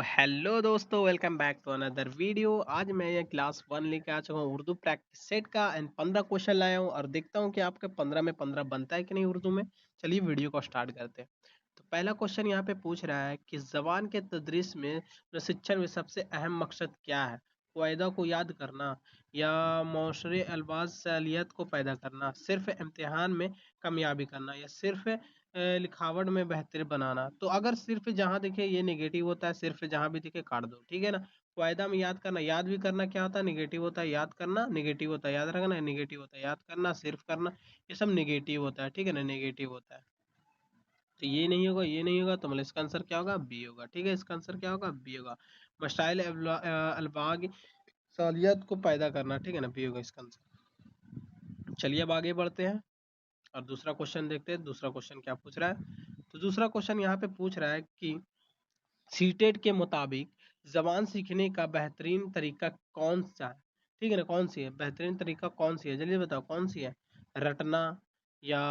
Hello दोस्तों, welcome back to another video. आज मैं ये क्लास 1 लेके आ चुका हूँ उर्दू प्रैक्टिस सेट का एंड 15 क्वेश्चन लाया हूँ और देखता हूँ कि आपके 15 में 15 बनता है कि नहीं उर्दू में। चलिए वीडियो को स्टार्ट करते हैं। तो पहला क्वेश्चन यहाँ पे पूछ रहा है कि ज़बान के तदरीस में शिक्षण में सबसे अहम मकसद क्या है? कायदा को याद करना या मौशरे अल्फाज सलियत को पैदा करना, सिर्फ इम्तिहान में कामयाबी करना या सिर्फ लिखावट में बेहतर बनाना। तो अगर सिर्फ जहाँ देखिए ये नेगेटिव होता है, सिर्फ जहाँ भी दिखे काट दो, ठीक है ना। वायदा में याद करना, याद भी करना क्या होता है? नेगेटिव होता है। याद करना नेगेटिव होता है, याद रखना नेगेटिव होता है। याद करना, सिर्फ करना, ये सब नेगेटिव होता है, ठीक है ना, नेगेटिव होता है। तो ये नहीं होगा, ये नहीं होगा, तो मतलब इसका आंसर क्या होगा? बी होगा, ठीक है। इसका आंसर क्या होगा? बी होगा। मशाइल अल्बाग सालियत को पैदा करना, ठीक है ना, बी होगा इसका आंसर। चलिए अब आगे बढ़ते हैं और दूसरा क्वेश्चन देखते हैं। दूसरा क्वेश्चन क्या पूछ रहा है? तो दूसरा क्वेश्चन यहाँ पे पूछ रहा है कि सीटेट के मुताबिक जबान सीखने का बेहतरीन तरीका कौन सा है? ठीक है ना, कौन सी है बेहतरीन तरीका? कौन सी है जल्दी बताओ, कौन सी है? रटना या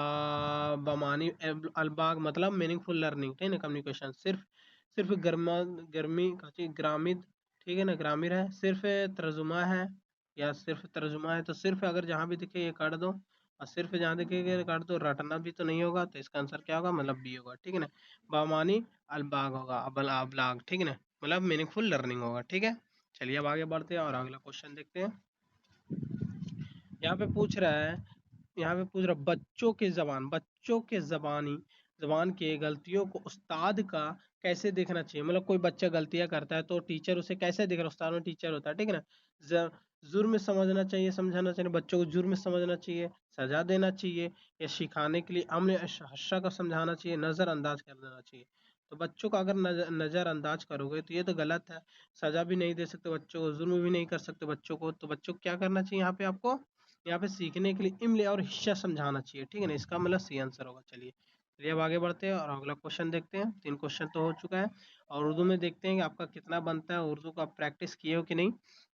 बमानी अलबाग मतलब मीनिंगफुल लर्निंग, ठीक है ना, कम्युनिकेशन, सिर्फ सिर्फ गर्मा गर्मी ग्रामिद, ठीक है ना, ग्रामीर है, सिर्फ तर्जुमा है या सिर्फ तर्जुमा है। तो सिर्फ अगर जहाँ भी दिखे ये काट दो और सिर्फ जहाँ दिखे ये काट दो। रटना भी तो नहीं होगा, तो इसका आंसर क्या होगा? मतलब बी होगा, ठीक है ना। बामानी अलबाग होगा, अबलाग, ठीक है ना, मतलब मीनिंगफुल लर्निंग होगा, ठीक है। चलिए अब आगे बढ़ते हैं और अगला क्वेश्चन देखते हैं। यहाँ पे पूछ रहा है, यहाँ पे पूछ रहा है बच्चों के जबान के गलतियों को उस्ताद का कैसे देखना चाहिए? मतलब कोई बच्चा गलतियां करता है तो टीचर उसे कैसे देख रहा है? उस्ताद में टीचर होता है, ठीक है ना। ज- जुर्म समझना चाहिए, समझाना चाहिए बच्चों को, जुर्म समझना चाहिए, सजा देना चाहिए या सिखाने के लिए अम्ल हर्षा का समझाना चाहिए, नजरअंदाज कर देना चाहिए। तो बच्चों का अगर नजरअंदाज करोगे तो ये तो गलत है। सजा भी नहीं दे सकते बच्चों को, जुर्म भी नहीं कर सकते बच्चों को। तो बच्चों को क्या करना चाहिए यहाँ पे? आपको यहाँ पे सीखने के लिए इम्ल और हिस्सा समझाना चाहिए, ठीक है ना। इसका मतलब सी आंसर होगा। चलिए चलिए अब आगे बढ़ते हैं और अगला क्वेश्चन देखते हैं। 3 क्वेश्चन तो हो चुका है और उर्दू में देखते हैं कि आपका कितना बनता है। उर्दू का प्रैक्टिस किए हो कि नहीं।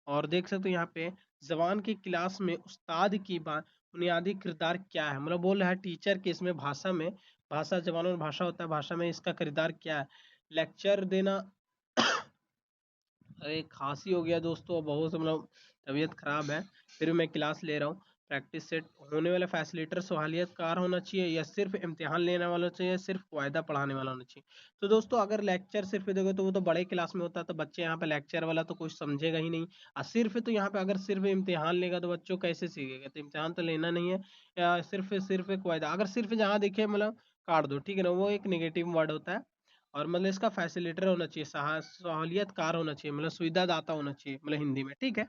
और देख सकते हो यहाँ पे जबान की क्लास में उस्ताद की बात बुनियादी किरदार क्या है? मतलब बोल रहा है टीचर के इसमें भाषा में, भाषा जबानों में भाषा होता है, भाषा में इसका किरदार क्या है? लेक्चर देना। अरे खांसी हो गया दोस्तों, बहुत मतलब तबीयत खराब है। फिर मैं क्लास ले रहा हूँ। प्रैक्टिस सेट होने वाला फैसिलिटर सहालियत कार होना चाहिए या सिर्फ इम्तिहान लेने वाला चाहिए, सिर्फ वायदा पढ़ाने वाला होना चाहिए? तो दोस्तों अगर लेक्चर सिर्फ देखो तो वो तो बड़े क्लास में होता है, तो बच्चे यहाँ पे लेक्चर वाला तो कुछ समझेगा ही नहीं। और सिर्फ तो यहाँ पे अगर सिर्फ इम्तिहान लेगा तो बच्चों कैसे सीखेगा? तो इम्तिहान तो लेना नहीं है। या सिर्फ सिर्फ एक वायदा, अगर सिर्फ जहाँ देखे मतलब काट दो, ठीक है ना, वो एक नेगेटिव वर्ड होता है। और मतलब इसका फैसिलिटर होना चाहिए, सहूलियत कार होना चाहिए, मतलब सुविधा दाता होना चाहिए, मतलब हिंदी में, ठीक है।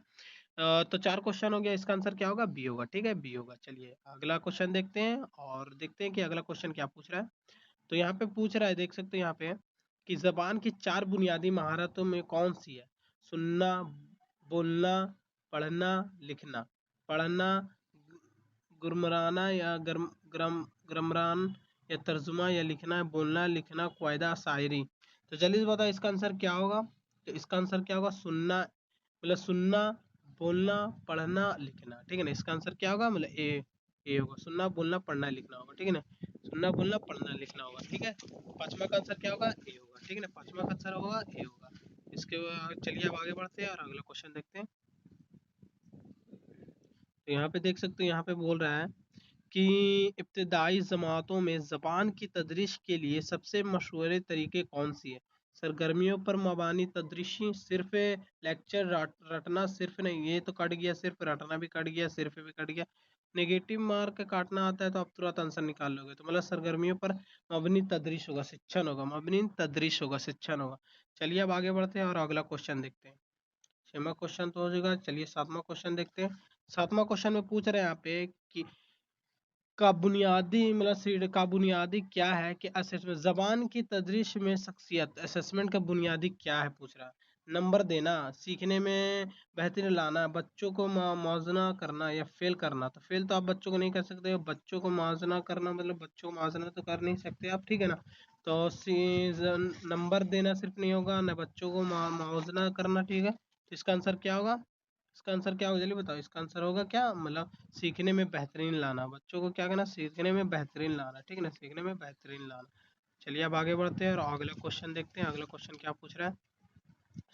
तो 4 क्वेश्चन हो गया, इसका आंसर क्या होगा? बी होगा, ठीक है, बी होगा। चलिए अगला क्वेश्चन देखते हैं और देखते हैं कि अगला क्वेश्चन क्या पूछ रहा है। तो यहाँ पे पूछ रहा है, देख सकते हैं यहाँ पे कि जबान की 4 बुनियादी महारतों में कौन सी है? सुनना, बोलना, पढ़ना, लिखना। पढ़ना, गुरमराना या ग्रमरान या तर्जुमा या लिखना है, बोलना, लिखना, कायदा, शायरी। तो जल्दी से बताओ इसका आंसर क्या होगा? तो इसका आंसर क्या होगा? सुनना, मतलब सुनना, बोलना, पढ़ना, लिखना, ठीक है ना। इसका आंसर क्या होगा? मतलब ए होगा, सुनना, बोलना, पढ़ना, लिखना होगा, ठीक है ना। सुनना, बोलना, पढ़ना, लिखना होगा, ठीक है। पांचवा का आंसर क्या होगा? ए होगा, ठीक है ना। पांचवा का आंसर होगा ए होगा। इसके बाद चलिए अब आगे बढ़ते हैं और अगला क्वेश्चन देखते हैं। तो यहाँ पे देख सकते हो, यहाँ पे बोल रहा है कि इब्तदाई जमातों में ज़बान की तदरीस के लिए सबसे मशहूर तरीके कौन सी है? सरगर्मियों पर मबानी तदरीसी, सिर्फ लेक्चर, रटना, सिर्फ नहीं, ये तो कट गया, सिर्फ रटना भी कट गया, सिर्फ भी कट गया। नेगेटिव मार्क काटना आता है तो आप तुरंत आंसर निकाल लोगे। तो मतलब सरगर्मियों पर मबनी तदरीस होगा, शिक्षण होगा, मबनी तदरीस होगा, शिक्षण होगा। चलिए अब आगे बढ़ते हैं और अगला क्वेश्चन देखते हैं। 6वां क्वेश्चन तो हो जाएगा। चलिए 7वां क्वेश्चन देखते हैं। 7वां क्वेश्चन में पूछ रहे हैं यहाँ पे कि का बुनियादी मतलब सीड का बुनियादी क्या है कि असेसमेंट, जबान की तदरीस में शख्सियत असेसमेंट का बुनियादी क्या है पूछ रहा है। नंबर देना, सीखने में बेहतरी लाना, बच्चों को मौजना करना या फेल करना। तो फेल तो आप बच्चों को नहीं कर सकते हो, बच्चों को मौजना करना मतलब बच्चों को मौजना तो कर नहीं सकते आप, ठीक है ना। तो नंबर देना सिर्फ नहीं होगा ना, बच्चों को मौजना करना, ठीक है। तो इसका आंसर क्या होगा? इसका आंसर क्या होगा जल्दी बताओ। इसका आंसर होगा क्या? मतलब सीखने में बेहतरीन लाना, बच्चों को क्या करना? सीखने में बेहतरीन लाना, ठीक है ना, सीखने में बेहतरीन लाना। चलिए अब आगे बढ़ते हैं और अगला क्वेश्चन देखते हैं। अगला क्वेश्चन क्या पूछ रहा है?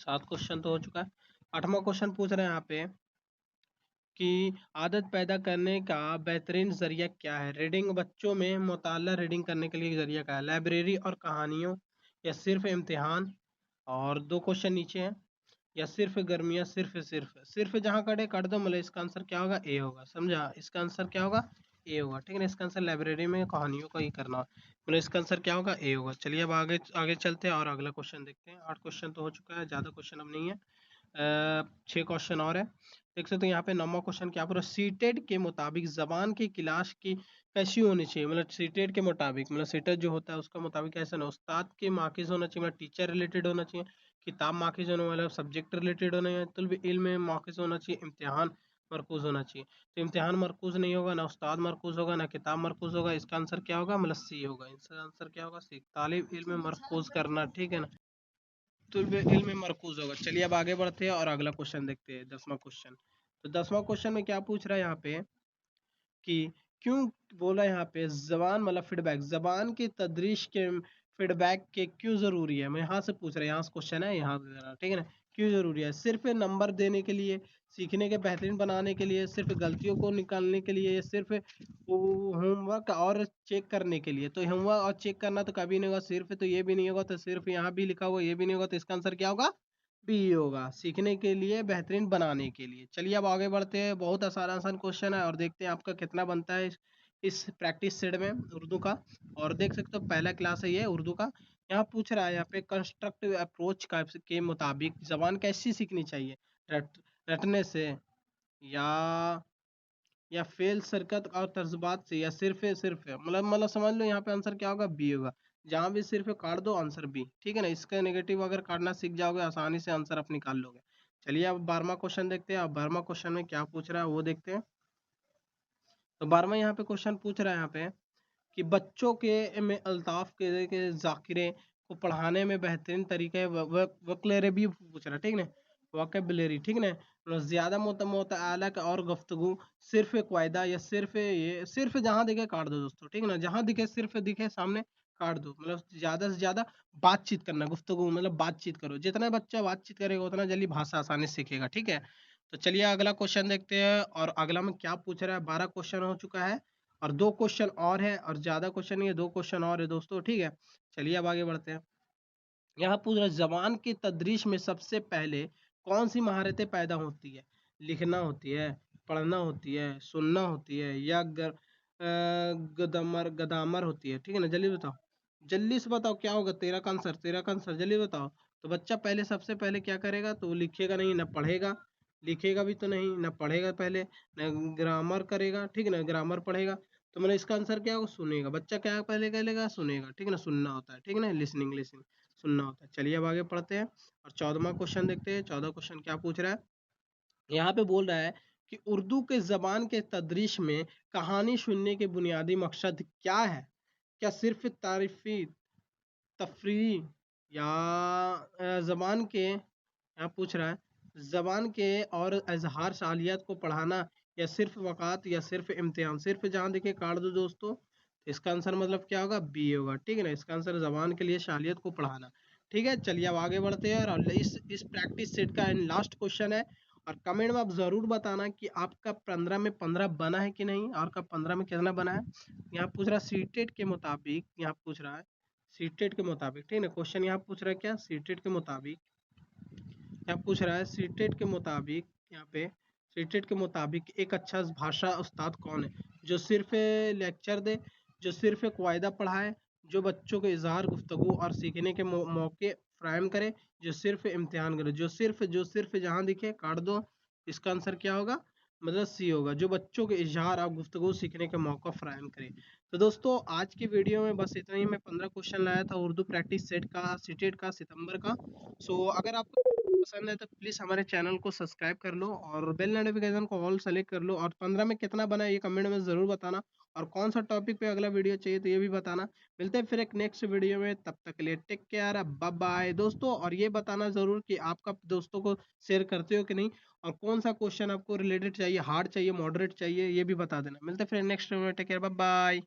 7 क्वेश्चन तो हो चुका है। 8वां क्वेश्चन पूछ रहे हैं यहाँ पे कि आदत पैदा करने का बेहतरीन जरिया क्या है। रीडिंग, बच्चों में मुताला रीडिंग करने के लिए जरिया क्या है। लाइब्रेरी और कहानियों, या सिर्फ इम्तिहान। और 2 क्वेश्चन नीचे हैं, या सिर्फ गर्मियाँ, सिर्फ जहाँ कटे काट दो, मतलब इसका आंसर क्या होगा, ए होगा। समझा, इसका आंसर क्या होगा, ए होगा। ठीक है ना, इसका आंसर लाइब्रेरी में कहानियों का ही करना, मतलब इसका आंसर क्या होगा, ए होगा। चलिए अब आगे आगे चलते हैं और अगला क्वेश्चन देखते हैं। 8 क्वेश्चन तो हो चुका है, ज़्यादा क्वेश्चन अब नहीं है। 6 क्वेश्चन और है। देख सकते हो यहाँ पे 9वां क्वेश्चन क्या पूरा, सीटेड के मुताबिक जबान की क्लास की कैसी होनी चाहिए। मतलब सीटेड के मुताबिक, मतलब सीटेड जो होता है उसका मुताबिक कैसा ना, उस्ताद के माकिज होना चाहिए, मतलब टीचर रिलेटेड होना चाहिए। किताब माकिज होने वाला, सब्जेक्ट रिलेटेड होना चाहिए। तुल्ब इल्म में माकिज होना चाहिए। इम्तिहान मरकूज होना चाहिए। तो इम्तिहान मरकूज नहीं होगा, ना उस्ताद मरकूज होगा, ना किताब मरकूज होगा। इसका आंसर क्या होगा, मतलब सी होगा। इसका आंसर क्या होगा, सी। तालिब इल्म में मरकूज करना, ठीक है ना, तुल्ब इल्म में मरकूज होगा। चलिए अब आगे बढ़ते हैं और अगला क्वेश्चन देखते हैं, 10वां क्वेश्चन। तो 10वां क्वेश्चन में क्या पूछ रहा है यहाँ पे कि क्यों, बोला यहाँ पे जबान मतलब फीडबैक, जबान की तदरीश के फीडबैक के क्यों जरूरी है। मैं यहाँ से पूछ रहा है, यहाँ से क्वेश्चन है, यहाँ से जरा, ठीक है ना। क्यों जरूरी है, सिर्फ नंबर देने के लिए, सीखने के बेहतरीन बनाने के लिए, सिर्फ गलतियों को निकालने के लिए, या सिर्फ होमवर्क और चेक करने के लिए। तो होमवर्क और चेक करना तो कभी नहीं होगा, सिर्फ तो ये भी नहीं होगा, तो सिर्फ यहाँ भी लिखा हुआ ये भी नहीं होगा, तो इसका आंसर क्या होगा, बी होगा, सीखने के लिए बेहतरीन बनाने के लिए। चलिए अब आगे बढ़ते हैं, बहुत आसान आसान क्वेश्चन है और देखते हैं आपका कितना बनता है इस प्रैक्टिस सेट में उर्दू का। और देख सकते हो पहला क्लास है ये उर्दू का। यहाँ पूछ रहा है, यहाँ पे कंस्ट्रक्टिव अप्रोच का के मुताबिक जबान कैसी सीखनी चाहिए, रट रटने से, या फेल सरकत और तर्जबात से, या सिर्फ है, मतलब समझ लो यहाँ पे आंसर क्या होगा, बी होगा। जहाँ भी सिर्फ है काट दो, आंसर बी, ठीक है ना। इसका नेगेटिव अगर काटना सीख जाओगे, आसानी से आंसर आप निकाल लोगे। चलिए अब 12वां क्वेश्चन देखते हैं। अब 12वां क्वेश्चन में क्या पूछ रहा है वो देखते हैं। तो 12वां यहाँ पे क्वेश्चन पूछ रहा है यहाँ पे कि बच्चों के में अल्ताफ के ज़ाकिरे को पढ़ाने में बेहतरीन तरीके वक्लरेबी पूछ रहा है, ठीक ना, वोकेबलरी, ठीक ना। मतलब ज़्यादा मुतआला का और गुफ्तगू, सिर्फ क्वायदा, या सिर्फ ये, सिर्फ जहाँ दिखे काट दो दोस्तों, ठीक है ना। जहाँ दिखे सिर्फ दिखे सामने काट दो, मतलब ज़्यादा से ज़्यादा बातचीत करना, गुफ्तगू मतलब बातचीत करो। जितना बच्चा बातचीत करेगा उतना जल्दी भाषा आसानी से सीखेगा, ठीक है। तो चलिए अगला क्वेश्चन देखते हैं और अगला में क्या पूछ रहा है। 12 क्वेश्चन हो चुका है और 2 क्वेश्चन और है, और ज्यादा क्वेश्चन नहीं है, 2 क्वेश्चन और है दोस्तों, ठीक है। चलिए अब आगे बढ़ते हैं। यहाँ पूछ रहा है, जबान की तदरीस में सबसे पहले कौन सी महारतें पैदा होती है। लिखना होती है, पढ़ना होती है, सुनना होती है, या गदामर होती है, ठीक है ना। जल्दी बताओ, जल्दी से बताओ क्या होगा, 13 का आंसर, 13 का आंसर, जल्दी बताओ। तो बच्चा पहले सबसे पहले क्या करेगा, तो वो लिखेगा नहीं, ना पढ़ेगा, लिखेगा भी तो नहीं, ना पढ़ेगा पहले, ना ग्रामर करेगा, ठीक है ना, ग्रामर पढ़ेगा। तो मतलब इसका आंसर क्या होगा, सुनेगा। बच्चा क्या पहले करेगा, सुनेगा, ठीक है ना, सुनना होता है, ठीक है ना, लिसनिंग लिसनिंग सुनना होता है। चलिए अब आगे पढ़ते हैं और 14वां क्वेश्चन देखते हैं। 14 क्वेश्चन क्या पूछ रहा है, यहाँ पे बोल रहा है कि उर्दू के जबान के तदरीस में कहानी सुनने के बुनियादी मकसद क्या है। क्या सिर्फ तारीफी, तफरीही, या जबान के, यहाँ पूछ रहा है, जबान के और इजहार सालियत को पढ़ाना, या सिर्फ वक़ात, या सिर्फ इम्तिहान। सिर्फ जहाँ देखे काट दो दोस्तों, तो इसका आंसर मतलब क्या होगा, बी होगा, ठीक है ना। इसका आंसर जबान के लिए सालियत को पढ़ाना, ठीक है। चलिए अब आगे बढ़ते हैं और इस प्रैक्टिस सेट का एंड लास्ट क्वेश्चन है। और कमेंट में आप जरूर बताना कि आपका 15 में 15 बना है कि नहीं, और का 15 में कितना बना है। यहाँ पूछ रहा है सीटेट के मुताबिक, यहाँ पूछ रहा है सीटेट के मुताबिक, ठीक है ना। क्वेश्चन यहाँ पूछ रहा है क्या, सीटेट के मुताबिक, यहाँ पूछ रहा है सीटेट के मुताबिक, यहाँ पे सीटेट के मुताबिक एक अच्छा भाषा उस्ताद कौन है, जो सिर्फ लेक्चर दे, जो सिर्फ कायदा पढ़ाए, जो बच्चों को इजहार, गुफ्तगू और सीखने के मौके फ्राहम करे, जो सिर्फ इम्तिहान करे। जो सिर्फ जहाँ दिखे काट दो, इसका आंसर क्या होगा, मतलब सी होगा, जो बच्चों के इजहार और गुफ्तगू सीखने के मौका फ्राहम करे। तो दोस्तों आज की वीडियो में बस इतना ही। मैं 15 क्वेश्चन लाया था उर्दू प्रैक्टिस सेट का, सीटेट का, सितंबर का। सो अगर आपको पसंद है तो प्लीज़ हमारे चैनल को सब्सक्राइब कर लो और बेल नोटिफिकेशन को ऑल सेलेक्ट कर लो। और 15 में कितना बना है ये कमेंट में ज़रूर बताना, और कौन सा टॉपिक पे अगला वीडियो चाहिए तो ये भी बताना। मिलते हैं फिर एक नेक्स्ट वीडियो में, तब तक के लिए टेक केयर, बाय बाय दोस्तों। और ये बताना ज़रूर कि आपका दोस्तों को शेयर करते हो कि नहीं, और कौन सा क्वेश्चन आपको रिलेटेड चाहिए, हार्ड चाहिए, मॉडरेट चाहिए, ये भी बता देना। मिलते हैं फिर नेक्स्ट वीडियो में, टेक केयर, बाय बाय।